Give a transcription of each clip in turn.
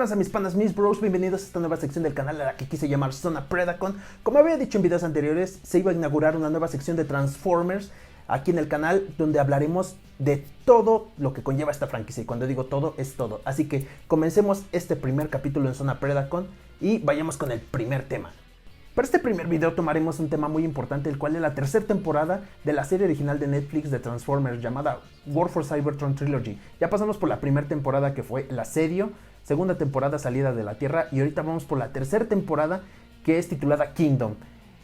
tranza mis panas, mis bros, bienvenidos a esta nueva sección del canal a la que quise llamar Zona Predacon. Como había dicho en videos anteriores, se iba a inaugurar una nueva sección de Transformers aquí en el canal, donde hablaremos de todo lo que conlleva esta franquicia. Y cuando digo todo, es todo. Así que comencemos este primer capítulo en Zona Predacon y vayamos con el primer tema. Para este primer video tomaremos un tema muy importante, el cual es la tercera temporada de la serie original de Netflix de Transformers llamada War for Cybertron Trilogy. Ya pasamos por la primera temporada, que fue el asedio, segunda temporada salida de la Tierra, y ahorita vamos por la tercera temporada, que es titulada Kingdom.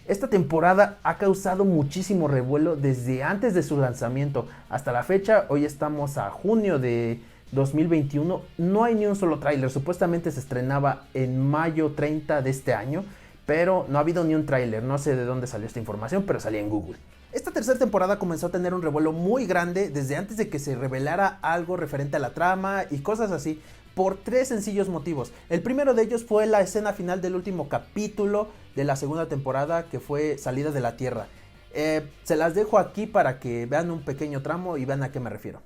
Esta temporada ha causado muchísimo revuelo desde antes de su lanzamiento hasta la fecha. Hoy estamos a junio de 2021, no hay ni un solo tráiler. Supuestamente se estrenaba en mayo 30 de este año, pero no ha habido ni un tráiler. No sé de dónde salió esta información, pero salía en Google. Esta tercera temporada comenzó a tener un revuelo muy grande desde antes de que se revelara algo referente a la trama y cosas así, por tres sencillos motivos. El primero de ellos fue la escena final del último capítulo de la segunda temporada, que fue Salida de la Tierra. Se las dejo aquí para que vean un pequeño tramo y vean a qué me refiero.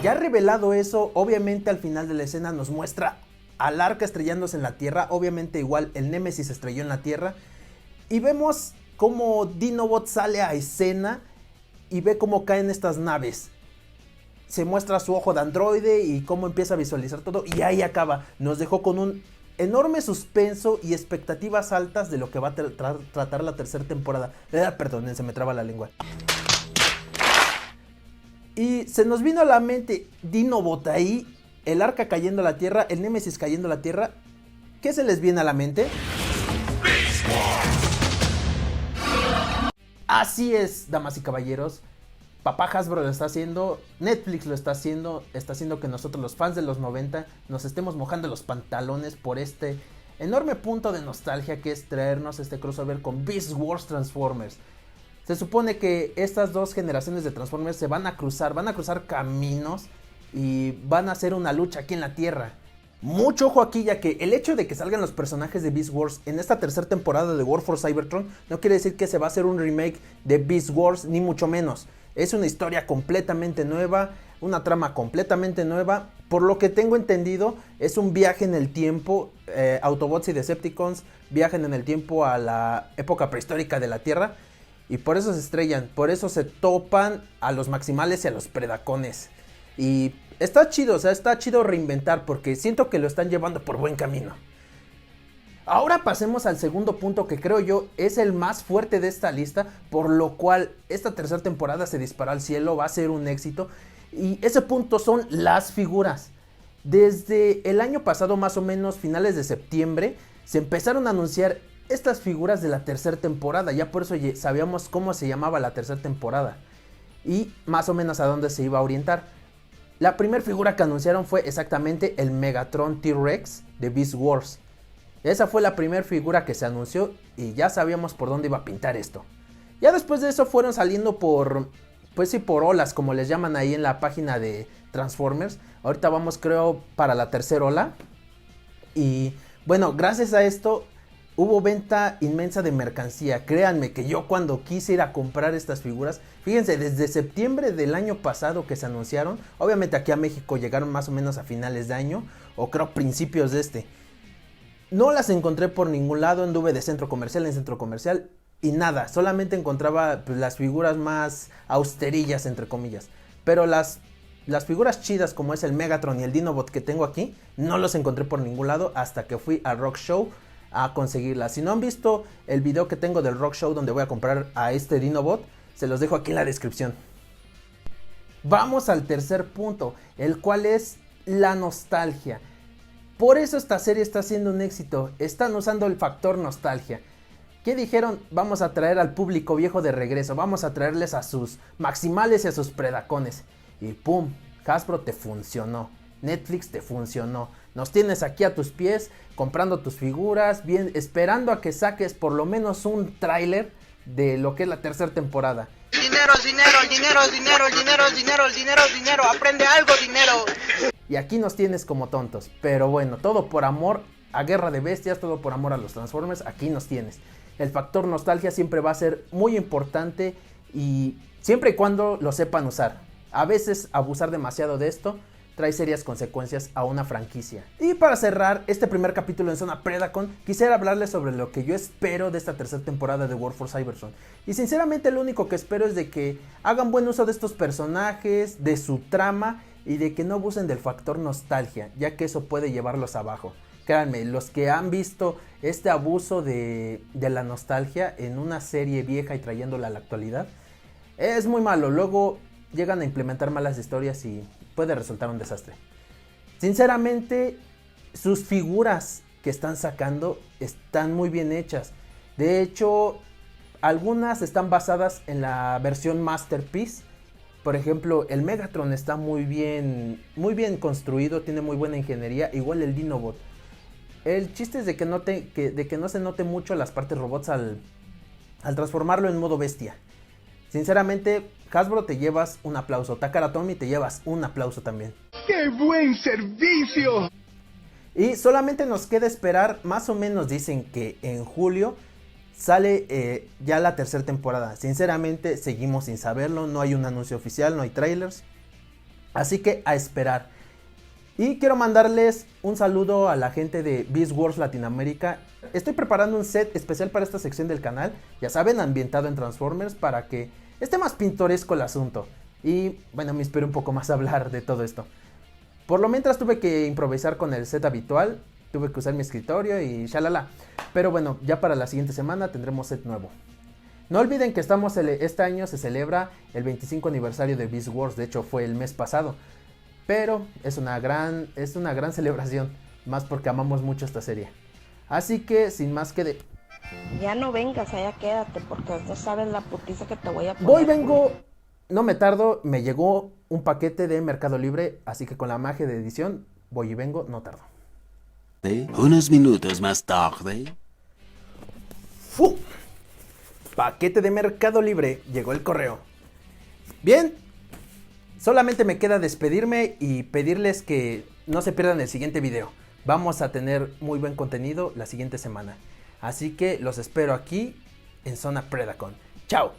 Ya revelado eso, obviamente al final de la escena nos muestra al Arca estrellándose en la Tierra. Obviamente igual el Némesis estrelló en la Tierra. Y vemos cómo Dinobot sale a escena y ve cómo caen estas naves. Se muestra su ojo de androide y cómo empieza a visualizar todo. Y ahí acaba. Nos dejó con un enorme suspenso y expectativas altas de lo que va a tratar la tercera temporada. Perdón, se me traba la lengua. Y se nos vino a la mente Dinobot ahí, el Arca cayendo a la Tierra, el Némesis cayendo a la Tierra. ¿Qué se les viene a la mente? Así es, damas y caballeros. Papá Hasbro lo está haciendo, Netflix lo está haciendo que nosotros los fans de los 90 nos estemos mojando los pantalones por este enorme punto de nostalgia que es traernos este crossover con Beast Wars Transformers. Se supone que estas dos generaciones de Transformers se van a cruzar caminos y van a hacer una lucha aquí en la Tierra. Mucho ojo aquí, ya que el hecho de que salgan los personajes de Beast Wars en esta tercera temporada de War for Cybertron no quiere decir que se va a hacer un remake de Beast Wars, ni mucho menos. Es una historia completamente nueva, una trama completamente nueva. Por lo que tengo entendido, es un viaje en el tiempo. Autobots y Decepticons viajan en el tiempo a la época prehistórica de la Tierra. Y por eso se estrellan, por eso se topan a los Maximales y a los Predacones. Y está chido, o sea, está chido reinventar, porque siento que lo están llevando por buen camino. Ahora pasemos al segundo punto, que creo yo es el más fuerte de esta lista, por lo cual esta tercera temporada se disparó al cielo, va a ser un éxito. Y ese punto son las figuras. Desde el año pasado, más o menos finales de septiembre, se empezaron a anunciar estas figuras de la tercera temporada. Ya por eso sabíamos cómo se llamaba la tercera temporada y más o menos a dónde se iba a orientar. La primera figura que anunciaron fue exactamente el Megatron T-Rex de Beast Wars. Esa fue la primera figura que se anunció y ya sabíamos por dónde iba a pintar esto. Ya después de eso fueron saliendo por olas, como les llaman ahí en la página de Transformers. Ahorita vamos, creo, para la tercera ola. Y bueno, gracias a esto hubo venta inmensa de mercancía. Créanme que yo cuando quise ir a comprar estas figuras, fíjense, desde septiembre del año pasado que se anunciaron, obviamente aquí a México llegaron más o menos a finales de año, o creo principios de este. No las encontré por ningún lado, anduve de centro comercial en centro comercial y nada, solamente encontraba las figuras más austerillas, entre comillas. Pero las figuras chidas, como es el Megatron y el Dinobot que tengo aquí, no los encontré por ningún lado hasta que fui al Rock Show a conseguirla. Si no han visto el video que tengo del Rock Show donde voy a comprar a este Dinobot, se los dejo aquí en la descripción. Vamos al tercer punto, el cual es la nostalgia. Por eso esta serie está siendo un éxito. Están usando el factor nostalgia. ¿Qué dijeron? Vamos a traer al público viejo de regreso. Vamos a traerles a sus Maximales y a sus Predacones. Y pum, Hasbro, te funcionó. Netflix, te funcionó. Nos tienes aquí a tus pies, comprando tus figuras, bien, esperando a que saques por lo menos un tráiler de lo que es la tercera temporada. Dinero dinero, aprende algo, dinero. Y aquí nos tienes como tontos, pero bueno, todo por amor a Guerra de Bestias, todo por amor a los Transformers, aquí nos tienes. El factor nostalgia siempre va a ser muy importante y siempre y cuando lo sepan usar. A veces abusar demasiado de esto trae serias consecuencias a una franquicia. Y para cerrar este primer capítulo en Zona Predacon, quisiera hablarles sobre lo que yo espero de esta tercera temporada de War for Cybertron. Y sinceramente lo único que espero es de que hagan buen uso de estos personajes, de su trama y de que no abusen del factor nostalgia, ya que eso puede llevarlos abajo. Créanme, los que han visto este abuso de la nostalgia en una serie vieja y trayéndola a la actualidad, es muy malo. Luego llegan a implementar malas historias y puede resultar un desastre. Sinceramente, sus figuras que están sacando están muy bien hechas. De hecho, algunas están basadas en la versión Masterpiece. Por ejemplo, el Megatron está muy bien construido, tiene muy buena ingeniería. Igual el Dinobot. El chiste es de que no se note mucho las partes robots al transformarlo en modo bestia. Sinceramente, Hasbro, te llevas un aplauso. Takara Tomy, te llevas un aplauso también. ¡Qué buen servicio! Y solamente nos queda esperar, más o menos dicen que en julio sale ya la tercera temporada. Sinceramente, seguimos sin saberlo. No hay un anuncio oficial, no hay trailers. Así que a esperar. Y quiero mandarles un saludo a la gente de Beast Wars Latinoamérica. Estoy preparando un set especial para esta sección del canal. Ya saben, ambientado en Transformers para que esté más pintoresco el asunto. Y bueno, me inspiré un poco más a hablar de todo esto. Por lo mientras tuve que improvisar con el set habitual. Tuve que usar mi escritorio y shalala. Pero bueno, ya para la siguiente semana tendremos set nuevo. No olviden que este año se celebra el 25 aniversario de Beast Wars. De hecho fue el mes pasado. Pero es una gran celebración. Más porque amamos mucho esta serie. Así que sin más que Ya no vengas, allá quédate, porque no sabes la putiza que te voy a poner. vengo, no me tardo, me llegó un paquete de Mercado Libre, así que con la magia de edición, voy y vengo, no tardo. Unos minutos más tarde. ¡Fu! Paquete de Mercado Libre, llegó el correo. Bien, solamente me queda despedirme y pedirles que no se pierdan el siguiente video. Vamos a tener muy buen contenido la siguiente semana. Así que los espero aquí en Zona Predacon. ¡Chao!